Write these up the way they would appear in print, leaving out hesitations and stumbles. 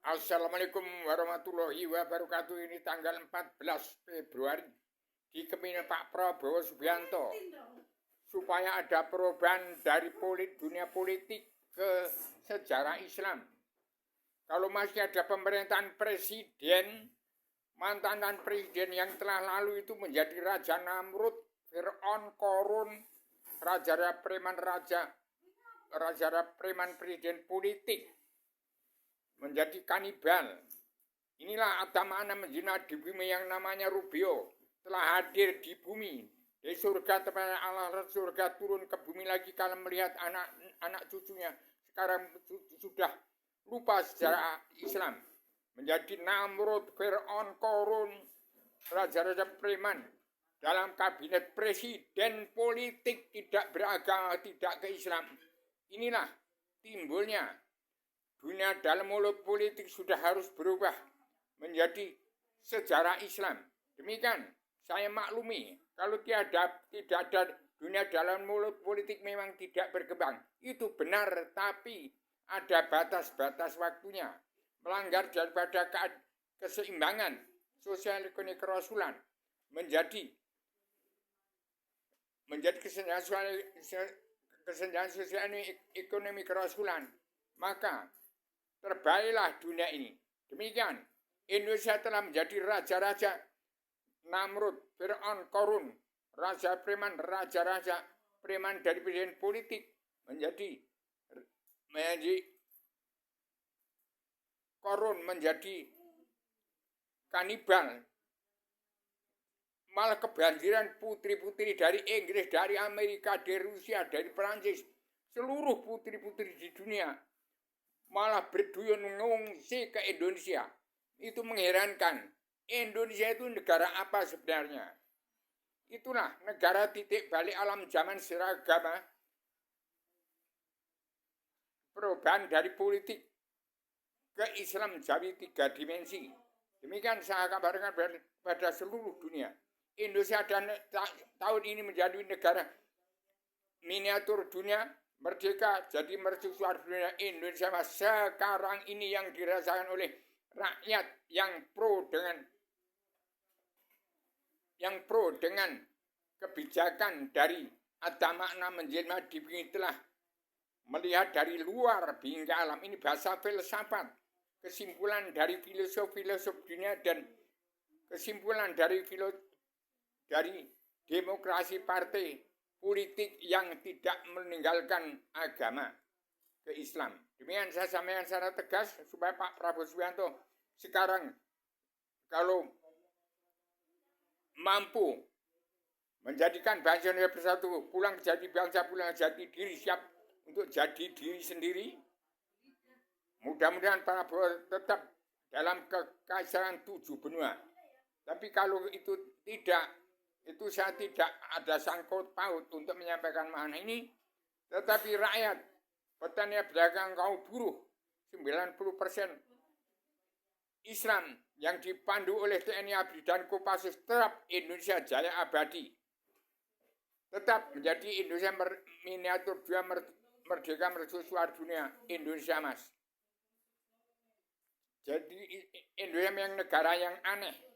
Assalamualaikum warahmatullahi wabarakatuh. Ini tanggal 14 Februari di Kemina Pak Prabowo Subianto supaya ada perubahan dari dunia politik ke sejarah Islam. Kalau masih ada pemerintahan presiden, mantan presiden yang telah lalu itu menjadi Raja Namrud, Fir'aun, Korun, raja preman presiden politik, menjadi kanibal. Inilah Atamana menjina di bumi yang namanya Rubio telah hadir di bumi. Dari surga tepat Allah surga turun ke bumi lagi kalau melihat anak cucunya sekarang sudah lupa sejarah Islam. Menjadi Namrud, Fir'aun, Korun, raja-raja preman dalam kabinet presiden politik tidak beragama, tidak ke Islam. Inilah timbulnya dunia dalam mulut politik sudah harus berubah menjadi sejarah Islam. Demikian saya maklumi kalau tidak ada dunia dalam mulut politik memang tidak berkembang. Itu benar, tapi ada batas-batas waktunya. Melanggar daripada keseimbangan sosial ekonomi kerasulan menjadi kesenjangan sosial ekonomi kerasulan, maka terbailah dunia ini. Demikian, Indonesia telah menjadi raja-raja Namrud, Fir'aun, Korun, raja preman dari pilihan politik menjadi Korun, menjadi kanibal. Malah kebanjiran putri-putri dari Inggris, dari Amerika, dari Rusia, dari Perancis, seluruh putri-putri di dunia malah berduyun mengungsi ke Indonesia. Itu mengherankan. Indonesia itu negara apa sebenarnya? Itulah negara titik balik alam zaman seragama. Perubahan dari politik ke Islam jadi 3 dimensi. Demikian saya kabarkan pada seluruh dunia. Indonesia dan tahun ini menjadi negara miniatur dunia, merdeka jadi mercusuar dunia. Indonesia sekarang ini yang dirasakan oleh rakyat yang pro dengan kebijakan dari Atamana menjelma di bumi telah melihat dari luar hingga alam. Ini bahasa filsafat, kesimpulan dari filosof dunia dan kesimpulan dari demokrasi partai politik yang tidak meninggalkan agama ke Islam. Demikian saya sampaikan secara tegas supaya Pak Prabowo Subianto sekarang kalau mampu menjadikan bangsa Indonesia bersatu, pulang jadi bangsa, pulang jadi diri, siap untuk jadi diri sendiri. Mudah-mudahan Pak Prabowo tetap dalam kekaisaran 7 benua. Tapi kalau itu tidak, itu saya tidak ada sangkut paut untuk menyampaikan makna ini. Tetapi rakyat, petani, pedagang, kaum buruh, 90% Islam yang dipandu oleh TNI ABRI dan Kopassus tetap Indonesia Jaya abadi. Tetap menjadi Indonesia miniatur dunia merdeka mercusuar dunia Indonesia, Mas. Jadi Indonesia yang negara yang aneh.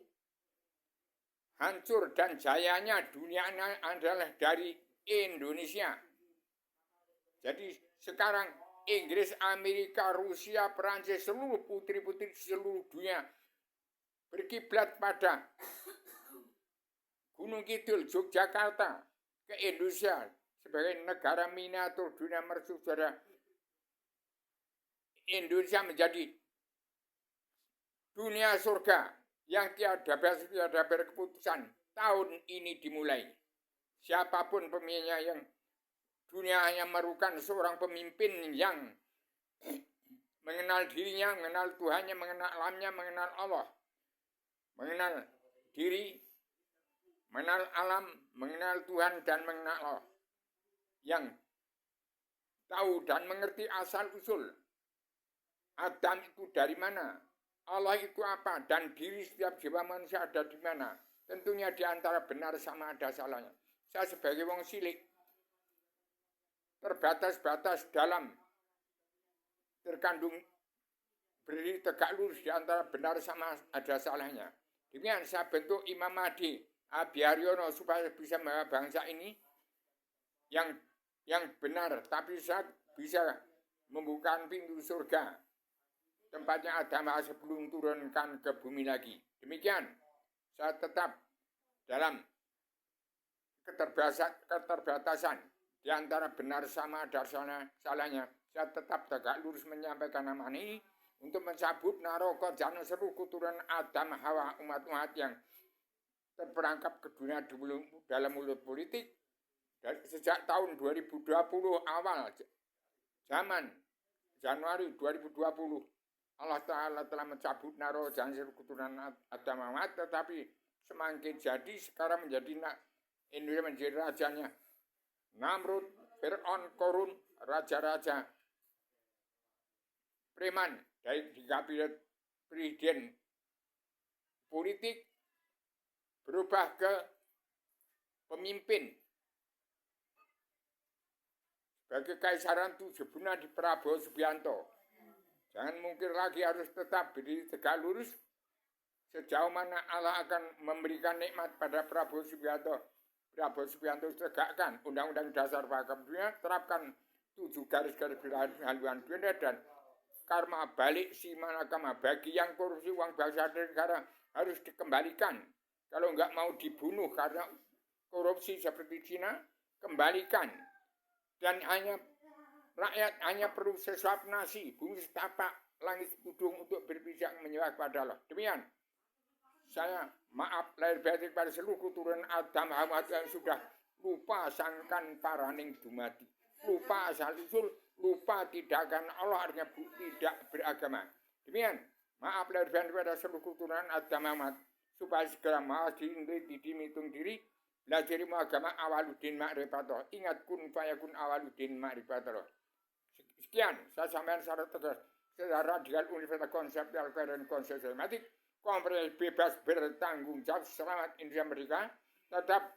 Hancur dan jayanya dunia adalah dari Indonesia. Jadi sekarang Inggris, Amerika, Rusia, Perancis, seluruh putri-putri seluruh dunia berkiblat pada Gunung Kidul, Yogyakarta, ke Indonesia sebagai negara miniatur dunia mercusuar. Indonesia menjadi dunia surga yang tiada berkeputusan. Tahun ini dimulai. Siapapun pemimpinnya, yang dunia hanya memerlukan seorang pemimpin yang mengenal dirinya, mengenal Tuhannya, mengenal alamnya, mengenal Allah, mengenal diri, mengenal alam, mengenal Tuhan, dan mengenal Allah. Yang tahu dan mengerti asal-usul Adam itu dari mana, Allah itu apa, dan diri setiap jiwa manusia ada di mana. Tentunya di antara benar sama ada salahnya. Saya sebagai wong cilik terbatas-batas dalam terkandung berdiri tegak lurus di antara benar sama ada salahnya. Demikian saya bentuk Imam Mahdi Abiaryono supaya bisa membawa bangsa ini yang benar, tapi saya bisa membuka pintu surga, tempatnya agama sebelum turunkan ke bumi lagi. Demikian, saya tetap dalam keterbatasan di antara benar sama ada salahnya. Saya tetap tegak lurus menyampaikan nama ini untuk mencabut naroko jangan seluruh keturunan Adam Hawa umat-umat yang terperangkap ke dunia dalam mulut politik. Dan sejak tahun 2020 awal zaman Januari 2020 Allah Ta'ala telah mencabut naro jangan seluruh keturunan Adam Hawa, tetapi semakin jadi sekarang menjadi Indonesia menjadi rajanya Namrud, Fir'aun, Korun, raja-raja preman dari di kabinet presiden politik berubah ke pemimpin sebagai kaisaran Tujebuna di Prabowo Subianto. Jangan mungkin lagi harus tetap berdiri tegak lurus sejauh mana Allah akan memberikan nikmat pada Prabowo Subianto. Prabowo Subianto tegakkan Undang-Undang Dasar Bangsa Dunia, terapkan 7 garis-garis haluan dunia dan karma balik si manakama bagi yang korupsi uang bangsa dan negara harus dikembalikan. Kalau enggak mau dibunuh karena korupsi seperti Cina, kembalikan. Dan rakyat hanya perlu sesuap nasi, bumi setapak, langit tudung untuk berpijak menyembah kepada Allah. Demikian, saya maaf lahir batin pada seluruh keturunan Adam Hawa yang sudah lupa sangkan paraning dumadi, lupa asal usul, lupa tidak akan Allah, artinya tidak beragama. Demikian, maaf lahir batin pada seluruh keturunan Adam Hawa supaya segera maaf dimitung diri. Belajar ilmu agama awaluddin ma'rifatullah. Ingat kun fayakun awaluddin ma'rifatullah. Sekian, saya sampaikan secara tegas. Secara radikal universal konseptual dan konsep sistematik. Komprehensif bebas bertanggung jawab. Selamat Indonesia Merdeka. Tetap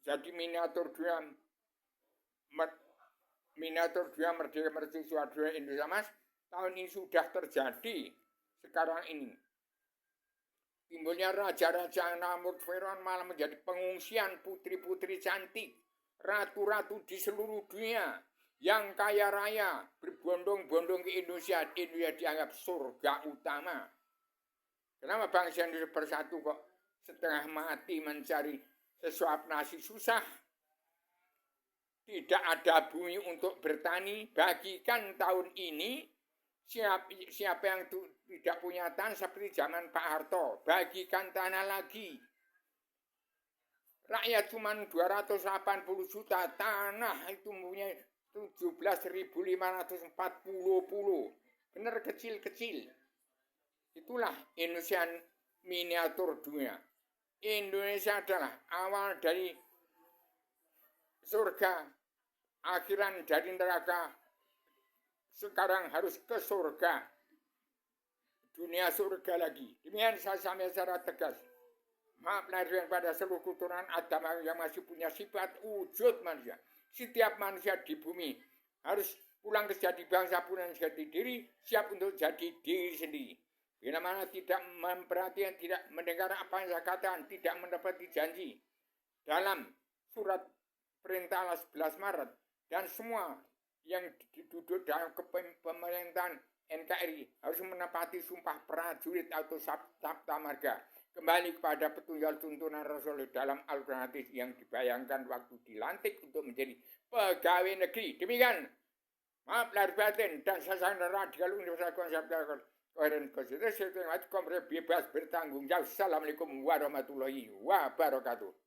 jadi miniatur dua merdeka mercusuar dua Indonesia Mas. Tahun ini sudah terjadi. Sekarang ini. Timbulnya raja-raja Namrud Fir'aun malah menjadi pengungsian putri-putri cantik, ratu-ratu di seluruh dunia yang kaya raya berbondong-bondong ke Indonesia. Indonesia dianggap surga utama. Kenapa bangsa Indonesia bersatu kok setengah mati mencari sesuap nasi susah? Tidak ada bumi untuk bertani. Bagikan tahun ini siapa yang tidak punya tanah seperti zaman Pak Harto, bagikan tanah lagi. Rakyat cuma 280 juta, tanah itu punya 17.540 pulau. Benar kecil-kecil. Itulah Indonesia miniatur dunia. Indonesia adalah awal dari surga, akhiran dari neraka. Sekarang harus ke surga. Dunia surga lagi. Demikian saya sampaikan secara tegas. Maaf lahir pada seluruh keturunan Adam yang masih punya sifat wujud manusia. Setiap manusia di bumi harus pulang ke jati bangsa, pulang ke jati diri, siap untuk jadi diri sendiri. Bila mana tidak memperhatikan, tidak mendengar apa yang saya katakan, tidak mendapati janji dalam surat perintah 11 Maret dan semua yang duduk dalam pemerintahan NKRI harus menepati sumpah prajurit atau sabta marga. Kembali kepada petunjuk tuntunan Rasul dalam Al-Quran hadis yang dibayangkan waktu dilantik untuk menjadi pegawai negeri. Demikian, maaf lahir batin dan sasaran radikal universal konseptual koheren konstitusi bebas bertanggung jawab. Assalamualaikum warahmatullahi wabarakatuh.